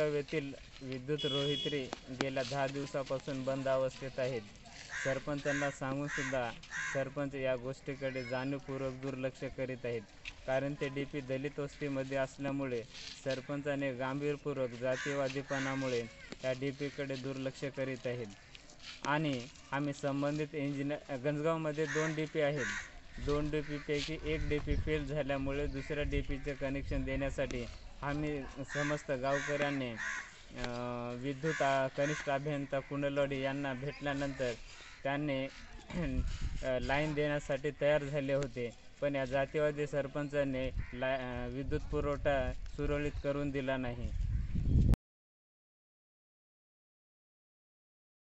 गंजगाव येथील विद्युत रोहित्री गेल्या 10 दिवसापासून बंद अवस्थेत आहेत. सरपंचांना सांगूनसुद्धा सरपंच या गोष्टीकडे जाणीवपूर्वक दुर्लक्ष करीत आहेत. कारण ते DP दलित वस्तीमध्ये असल्यामुळे सरपंचाने गांभीर्यपूर्वक जातीवादीपणामुळे या DPकडे दुर्लक्ष करीत आहेत. आणि आम्ही संबंधित गंजगावमध्ये 2 DP आहेत. 2 DPपैकी एक DP फेल झाल्यामुळे दुसऱ्या DPचे कनेक्शन देण्यासाठी आम्ही समस्त गावकऱ्यांनी विद्युत कनिष्ठ अभियंता कुंडलवाडी यांना भेटल्यानंतर त्यांनी लाईन देण्यासाठी तयार झाले होते. पण या जातीवादी सरपंचाने विद्युत पुरवठा सुरळीत करून दिला नाही.